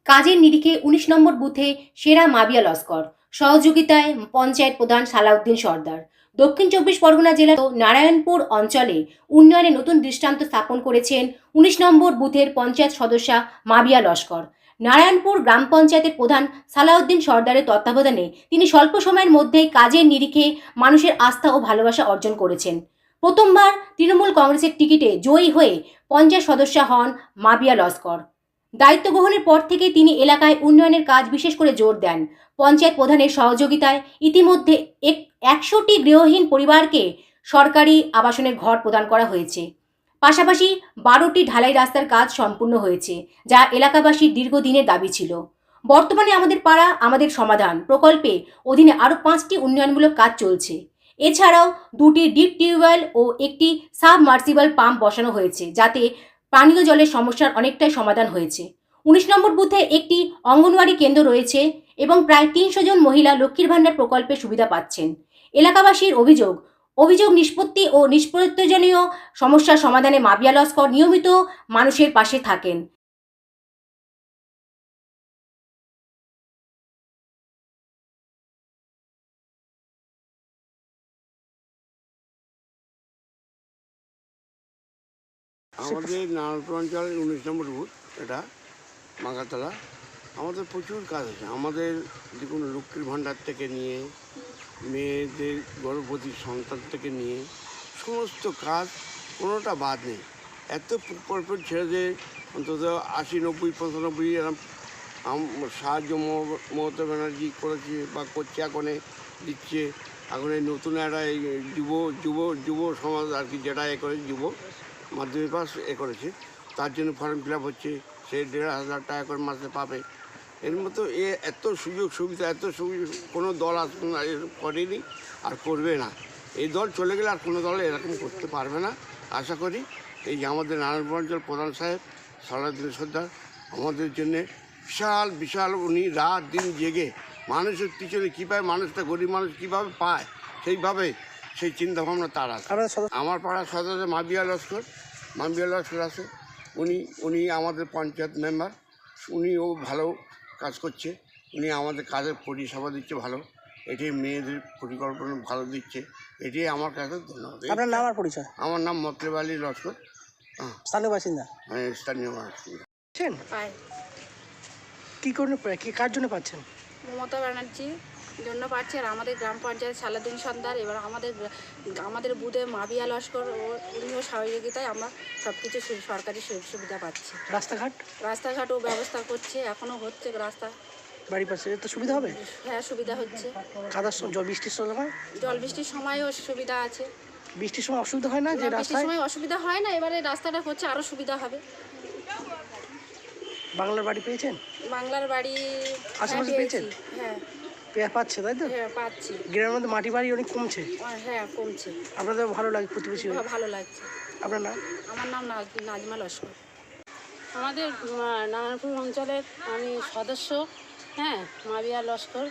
কাজের নিরিখে ১৯ নম্বর বুথে সেরা মাবিয়া লস্কর, সহযোগিতায় পঞ্চায়েত প্রধান সালাউদ্দিন সর্দার। দক্ষিণ ২৪ পরগনা জেলার নারায়ণপুর অঞ্চলে উন্নয়নে নতুন দৃষ্টান্ত স্থাপন করেছেন ১৯ নম্বর বুথের পঞ্চায়েত সদস্যা মাবিয়া লস্কর। নারায়ণপুর গ্রাম পঞ্চায়েতের প্রধান সালাউদ্দিন সর্দারের তত্ত্বাবধানে তিনি স্বল্প সময়ের মধ্যেই কাজের নিরিখে মানুষের আস্থা ও ভালোবাসা অর্জন করেছেন। প্রথমবার তৃণমূল কংগ্রেসের টিকিটে জয়ী হয়ে পঞ্চায়েত সদস্যা হন মাবিয়া লস্কর। দায়িত্ব গ্রহণের পর থেকে তিনি এলাকায় উন্নয়নের কাজ বিশেষ করে জোর দেন। পঞ্চায়েত প্রধানের সহযোগিতায় ইতিমধ্যে ১০০টি গৃহহীন পরিবারকে সরকারি আবাসনের ঘর প্রদান করা হয়েছে। পাশাপাশি ১২টি ঢালাই রাস্তার কাজ সম্পূর্ণ হয়েছে, যা এলাকাবাসীর দীর্ঘদিনের দাবি ছিল। বর্তমানে আমাদের পাড়া আমাদের সমাধান প্রকল্পে অধীনে আরও ৫টি উন্নয়নমূলক কাজ চলছে। এছাড়াও ২টি ডিপ টিউবওয়েল ও একটি সাবমার্সিবল পাম্প বসানো হয়েছে, যাতে পানীয় জলের সমস্যার অনেকটাই সমাধান হয়েছে। ১৯ নম্বর বুথে একটি অঙ্গনওয়াড়ি কেন্দ্র রয়েছে এবং প্রায় ৩০০ জন মহিলা লক্ষ্মীর ভাণ্ডার প্রকল্পের সুবিধা পাচ্ছেন। এলাকাবাসীর অভিযোগ নিষ্পত্তি ও নিষ্প্রয়োজনীয় সমস্যার সমাধানে মাবিয়া লস্কর নিয়মিত মানুষের পাশে থাকেন। আমাদের নারায়ণপুর অঞ্চলের ১৯ নম্বর বুথ, এটা মাগাতলা। আমাদের প্রচুর কাজ আছে। আমাদের দেখুন, লক্ষ্মীর ভাণ্ডার থেকে নিয়ে মেয়েদের গর্ভবতী সন্তান থেকে নিয়ে সমস্ত কাজ কোনোটা বাদ নেই। এত প্রকল্পের ছেলেদের অন্তত ৮০, ৯০, ৯৫ এরকম সাহায্য মমতা ব্যানার্জি করেছে বা করছে, এখনে দিচ্ছে। এখন এই নতুন একটা এই যুব সমাজ আর কি, যেটা করেছে যুব মাধ্যমিক পাস করেছে, তার জন্য ফর্ম ফিল আপ হচ্ছে। সে ১৫০০ টাকা করে মাসে পাবে। এর মতো এত সুযোগ সুবিধা, এত সুবিধা কোনো দল আসুন করেনি আর করবে না। এই দল চলে গেলে আর কোনো দল এরকম করতে পারবে না আশা করি। এই যে আমাদের নারায়ণপুর অঞ্চল প্রধান সাহেব সালাউদ্দিন সর্দার আমাদের জন্যে বিশাল উনি রাত দিন জেগে মানুষের পিছনে কীভাবে মানুষটা, গরিব মানুষ কীভাবে পায়, সেইভাবে সেই চিন্তাভাবনা তার আছে। আমার পাড়ার সদস্য মাবিয়া লস্কর আছে। উনি আমাদের পঞ্চায়েত মেম্বার। উনিও ভালো কাজ করছে। উনি আমাদের কাজের পরিষেবা দিচ্ছে ভালো। এটি মেয়েদের পরিকল্পনা ভালো দিচ্ছে। এটি আমার কাছে ধন্যবাদ। আপনার নাম আর পরিচয়? আমার নাম মতলেব আলী লস্কর, স্থানীয় বাসিন্দা। স্থানীয় বাসিন্দা। কি করে, কি কার জন্য পাচ্ছেন? মমতা ব্যানার্জির জন্য পাচ্ছে। আর আমাদের গ্রাম পঞ্চায়েত সালাউদ্দিন সর্দার, এবার আমাদের বুথে মাবিয়া লস্কর উনিও সহযোগিতায় আমরা সব কিছু সরকারি সুবিধা পাচ্ছি। রাস্তাঘাটও ব্যবস্থা করছে, এখনও হচ্ছে রাস্তা। বাড়ির পাশে তো সুবিধা হবে? হ্যাঁ, সুবিধা হচ্ছে। জল বৃষ্টির সময়ও সুবিধা আছে। বৃষ্টির সময় অসুবিধা হয় না? যে বৃষ্টির সময় অসুবিধা হয় না, এবারে রাস্তাটা হচ্ছে আরও সুবিধা হবে। বাংলার বাড়ি পেয়েছেন? বাংলার বাড়ি আশেপাশে পেয়েছেন? হ্যাঁ পাচ্ছে, তাই তো? হ্যাঁ, পাচ্ছি। গ্রামের মধ্যে মাটি বাড়ি অনেক কমছে। হ্যাঁ, কমছে। আপনাদের ভালো লাগে প্রতিবেশী? ভালো লাগছে। আপনার নাম? আমার নাম নাজমা লস্কর। আমাদের নারায়ণপুর অঞ্চলের আমি সদস্য, হ্যাঁ, মাবিয়া লস্কর,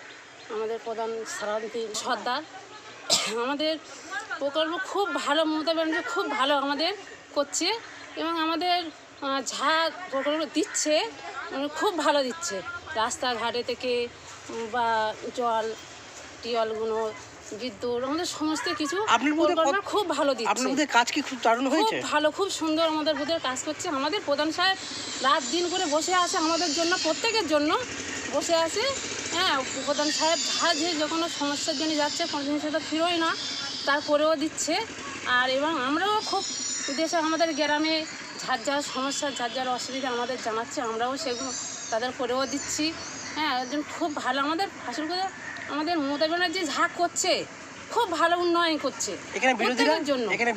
আমাদের প্রধান সালাউদ্দিন সর্দার। আমাদের প্রকল্প খুব ভালো, মমতা ব্যানার্জি খুব ভালো আমাদের করছে এবং আমাদের যা প্রকল্প দিচ্ছে খুব ভালো দিচ্ছে। রাস্তাঘাটে থেকে বা টিউবওয়েলগুলো, বিদ্যুৎ, আমাদের সমস্ত কিছু খুব ভালো দিচ্ছে। আপনাদের কাজ কি খুব দারুণ হয়েছে? খুব ভালো, খুব সুন্দর আমাদের বুথের কাজ করছে। আমাদের প্রধান সাহেব রাত দিন করে বসে আছে আমাদের জন্য, প্রত্যেকের জন্য বসে আছে। হ্যাঁ, প্রধান সাহেব যে যখন সমস্যার জন্য যাচ্ছে, কোনো জিনিসে তো ফিরোই না, তারপরেও দিচ্ছে। আর এবং আমরাও খুব দেশে আমাদের গ্রামে যার সমস্যা, যার অসুবিধা আমাদের জানাচ্ছে, আমরাও সেগুলো তাদের করেও দিচ্ছি। হ্যাঁ, একজন খুব ভালো আমাদের আসল করে আমাদের মমতা ব্যানার্জি যা করছে খুব ভালো উন্নয়ন করছে। এখানে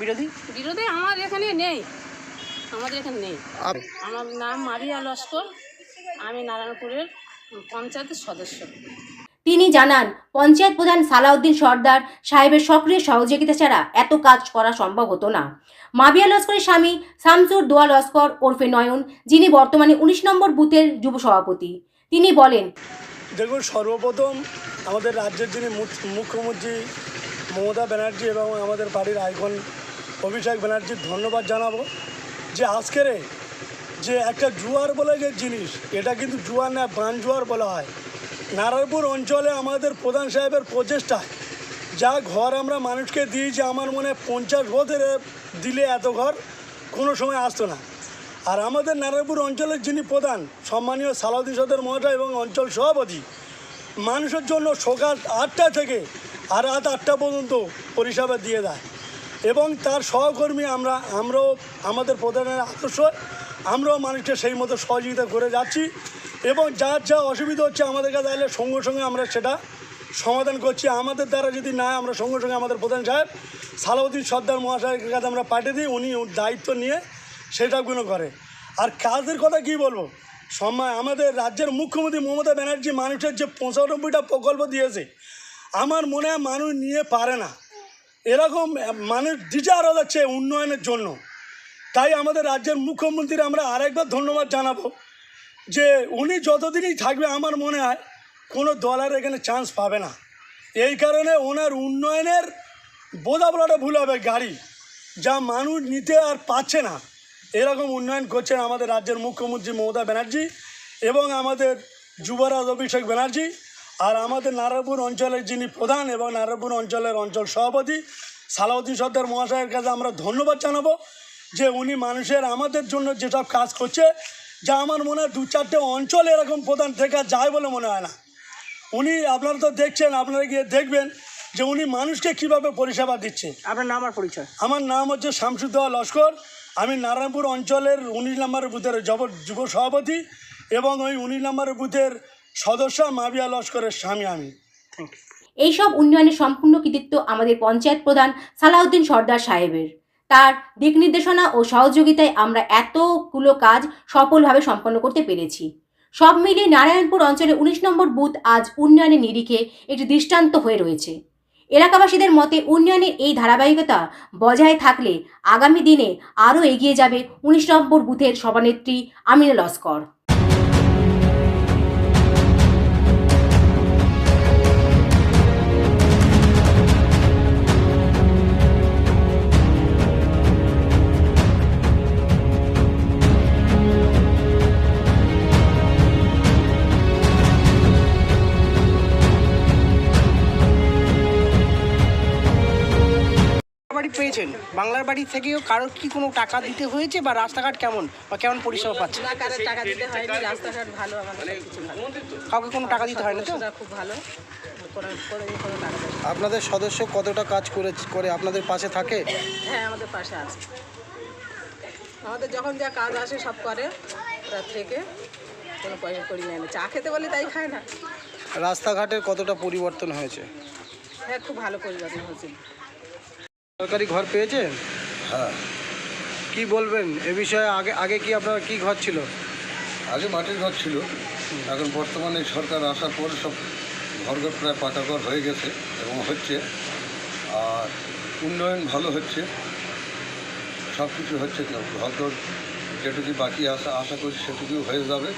বিরোধী আমাদের এখানে নেই। আমার নাম মাবিয়া লস্কর, আমি নারায়ণপুরের পঞ্চায়েতের সদস্য। তিনি জানান, পঞ্চায়েত প্রধান সালাউদ্দিন সর্দার সাহেবের সক্রিয় সহযোগিতা ছাড়া এত কাজ করা সম্ভব হতো না। মাবিয়া লস্করের স্বামী শামসুর দোয়া লস্কর ওরফে নয়ন, যিনি বর্তমানে ১৯ নম্বর বুথের যুব সভাপতি, তিনি বলেন, দেখুন, সর্বপ্রথম আমাদের রাজ্যের যিনি মুখ্যমন্ত্রী মমতা ব্যানার্জি এবং আমাদের বাড়ির আইকন অভিষেক ব্যানার্জির ধন্যবাদ জানাবো যে আজকের যে একটা জোয়ার বলে যে জিনিস, এটা কিন্তু জোয়ার না, বান জোয়ার বলা হয়। নারায়ণপুর অঞ্চলে আমাদের প্রধান সাহেবের প্রচেষ্টায় যা ঘর আমরা মানুষকে দিয়েছি, আমার মনে হয় 50 বছরে দিলে এত ঘর কোনো সময় আসতো না। আর আমাদের নারায়ণপুর অঞ্চলের যিনি প্রধান সম্মানীয় সালাউদ্দিন সর্দার মহাশয় এবং অঞ্চল সভাপতি মানুষের জন্য সকাল 8টা থেকে আর রাত 8টা পর্যন্ত পরিষেবা দিয়ে দেয় এবং তার সহকর্মী আমরাও আমাদের প্রধানের আদর্শ আমরাও মানুষকে সেই মতো সহযোগিতা করে যাচ্ছি এবং যার যা অসুবিধা হচ্ছে আমাদের কাছে আসলে সঙ্গে সঙ্গে আমরা সেটা সমাধান করছি। আমাদের দ্বারা যদি না আমরা সঙ্গে সঙ্গে আমাদের প্রধান সাহেব সালাউদ্দিন সর্দার মহাশয়ের কাছে আমরা পাঠিয়ে দিই, উনি দায়িত্ব নিয়ে সেটাগুলো করে। আর কাজের কথা কি বলবো, আমাদের রাজ্যের মুখ্যমন্ত্রী মমতা ব্যানার্জি মানুষের যে 95টা প্রকল্প দিয়েছে, আমার মনে হয় মানুষ নিয়ে পারে না, এরকম মানুষ ডিজার হয়ে যাচ্ছে উন্নয়নের জন্য। তাই আমাদের রাজ্যের মুখ্যমন্ত্রীর আমরা আরেকবার ধন্যবাদ জানাবো যে উনি যতদিনই থাকবে আমার মনে হয় কোনো দলের এখানে চান্স পাবে না। এই কারণে ওনার উন্নয়নের বোঝা বলাটা ভুল হবে, গাড়ি যা মানুষ নিতে আর পাচ্ছে না এরকম উন্নয়ন করছেন আমাদের রাজ্যের মুখ্যমন্ত্রী মমতা ব্যানার্জি এবং আমাদের যুবরাজ অভিষেক ব্যানার্জি। আর আমাদের নারায়ণপুর অঞ্চলের যিনি প্রধান এবং নারায়ণপুর অঞ্চলের অঞ্চল সভাপতি সালাউদ্দিন সর্দার মহাশয়ের কাছে আমরা ধন্যবাদ জানাবো যে উনি মানুষের আমাদের জন্য যেসব কাজ করছে, যা আমার মনে হয় 2-4টে অঞ্চল এরকম প্রধান থেকে যায় বলে মনে হয় না। উনি আপনারা তো দেখছেন, আপনারা গিয়ে দেখবেন যে উনি মানুষকে কীভাবে পরিষেবা দিচ্ছে। আপনার নাম আর পরিচয়? আমার নাম হচ্ছে শামসুদ্দৌলা লস্কর, আমি নারায়ণপুর অঞ্চলের 19 নম্বরের বুথের যুব সভাপতি এবং ওই 19 নম্বরের বুথের সদস্য মাবিয়া লস্করের স্বামী আমি। Thank you. এইসব উন্নয়নের সম্পূর্ণ কৃতিত্ব আমাদের পঞ্চায়েত প্রধান সালাউদ্দিন সর্দার সাহেবের। তার দিক নির্দেশনা ও সহযোগিতায় আমরা এতগুলো কাজ সফলভাবে সম্পন্ন করতে পেরেছি। সব মিলিয়ে নারায়ণপুর অঞ্চলের 19 নম্বর বুথ আজ উন্নয়নের নিরিখে একটি দৃষ্টান্ত হয়ে রয়েছে। এলাকাবাসীদের মতে উন্নয়নের এই ধারাবাহিকতা বজায় থাকলে আগামী দিনে আরও এগিয়ে যাবে 19 নম্বর বুথের সভানেত্রী আমিনা লস্কর। বাড়ি পেয়েছেন, বাংলার বাড়ি থেকেও কারোর কি কোনো টাকা দিতে হয়েছে বা রাস্তাঘাট কেমন বা কেমন পরিষেবা পাচ্ছে? না, কারোর টাকা দিতে হয়নি, রাস্তাঘাট ভালো, আমাদের সবকিছু ভালো। কাউকে কোনো টাকা দিতে হয় না তো? ওরা খুব ভালো, কোনো টাকা দেয় না। আপনাদের সদস্য কতটা কাজ করে আপনাদের পাশে থাকে? হ্যাঁ, আমাদের পাশে আছে, আমাদের যখন যা কাজ আসে সব করে, ওরা থেকে কোনো পয়সা করি নেয় না, চা খেতে বলে তাই খায় না। রাস্তাঘাটের কতটা পরিবর্তন হয়েছে? হ্যাঁ, খুব ভালো পরিবর্তন হয়েছে। সরকারি ঘর পেয়েছেন? হ্যাঁ, কি বলবেন এ বিষয়ে? আগে কি আপনার কি ঘর ছিল? আগে মাটির ঘর ছিল, এখন বর্তমানে সরকার আসার পর সব ঘরঘর প্রায় পাকা ঘর হয়ে গেছে এবং হচ্ছে, আর উন্নয়ন ভালো হচ্ছে, সব কিছু হচ্ছে। ঘর যেটুকু বাকি আশা করি সেটুকুই হয়ে যাবে,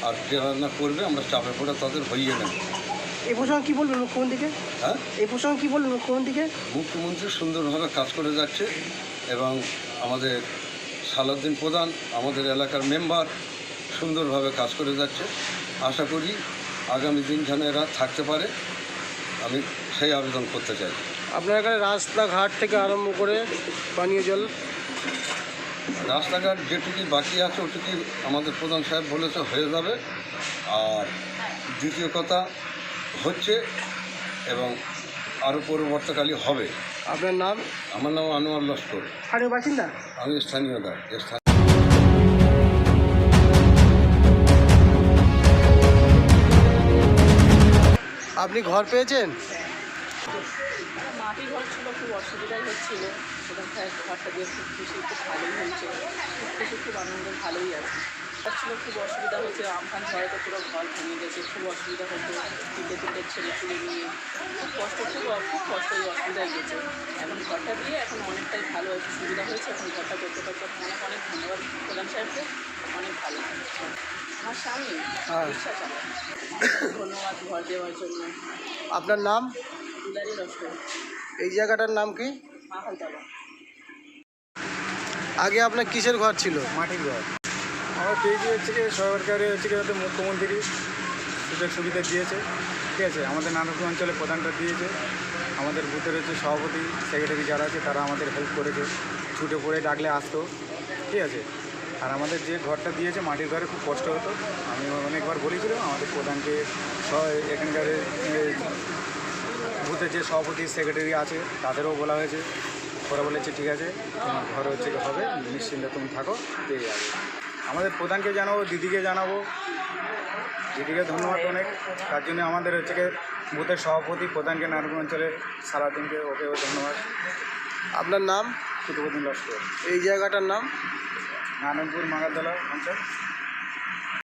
আর যারা না করবে আমরা চাপে পড়ে তাদের হইয়ে নেব। এই প্রসঙ্গে কী বলবেন মুখ্যমন্ত্রীকে? হ্যাঁ, এই প্রসঙ্গে কী বলবেন মুখ্যমন্ত্রীকে? মুখ্যমন্ত্রী সুন্দরভাবে কাজ করে যাচ্ছে এবং আমাদের সালাউদ্দিন প্রধান আমাদের এলাকার মেম্বার সুন্দরভাবে কাজ করে যাচ্ছে। আশা করি আগামী দিন যেন এরা থাকতে পারে, আমি সেই আবেদন করতে চাই। আপনার এখানে রাস্তাঘাট থেকে আরম্ভ করে পানীয় জল, রাস্তাঘাট যেটুকু বাকি আছে ওটুকু আমাদের প্রধান সাহেব বলেছে হয়ে যাবে। আর দ্বিতীয় কথা হচ্ছে এবং আরও পরবর্তীকালে হবে। আপনার নাম? আমার নাম আনোয়ার লস্কর, স্থানীয় বাসিন্দা? আমি স্থানীয় আপনি ঘর পেয়েছেন? মাটির ঘর ছিল, খুব অসুবিধাই হচ্ছিল, সেখান থেকে ঘরটা দিয়ে খুব খুশি, খুব ভালোই হয়েছে, খুব খুশি, খুব আনন্দ, ভালোই আছে। ঘর ছিল, খুব অসুবিধা হচ্ছে, আমফান ঝড়েতে পুরো ঘর ভেঙে গেছে, খুব অসুবিধা হতো, তিনটে ছেলে পুলে নিয়ে খুব কষ্ট, খুব কষ্ট, এই অসুবিধায় গেছে। এখন ঘরটা দিয়ে এখন অনেকটাই ভালো হয়েছে, সুবিধা হয়েছে, এখন ঘরটা করতে পারছে। অনেক অনেক ধন্যবাদ প্রধান সাহেবকে, অনেক ভালো। আমার স্বামী রিক্সা চালায়, ধন্যবাদ ঘর দেওয়ার জন্য। আপনার নাম? দুলারি লস্কর, এই জায়গাটার নাম কি? মাখালতলা। আগে আপনার কিসের ঘর ছিল? মাটির ঘর। আমরা পেয়েছি হচ্ছে কি সরকারি হচ্ছে কি যাতে মুখ্যমন্ত্রী সুযোগ সুবিধা দিয়েছে, ঠিক আছে। আমাদের নারায়ণপুর অঞ্চলে প্রধানটা দিয়েছে, আমাদের বুথের হচ্ছে সভাপতি সেক্রেটারি যারা আছে তারা আমাদের হেল্প করেছে, ছুটে পড়ে ডাকলে আসতো, ঠিক আছে। আর আমাদের যে ঘরটা দিয়েছে মাটির ঘরে খুব কষ্ট হতো, আমি অনেকবার বলেছিলাম আমাদের প্রধানকে, এখানকার বুথের যে সভাপতি সেক্রেটারি আছে তাদেরও বলা হয়েছে, ওরা বলেছে ঠিক আছে তোমার ঘর হচ্ছে কি হবে, নিশ্চিন্তে তুমি থাকো, পেয়ে যাবে। আমাদের প্রধানকে জানাবো, দিদিকে জানাবো, দিদিকে ধন্যবাদ অনেক, তার জন্য আমাদের হচ্ছে কি বুথের সভাপতি প্রধানকে নারায়ণপুর অঞ্চলের সারাদিনকে ওকেও ধন্যবাদ। আপনার নাম? কুতুবুদ্দিন লস্কর, এই জায়গাটার নাম? নারায়ণপুর মাগাতলা অঞ্চল।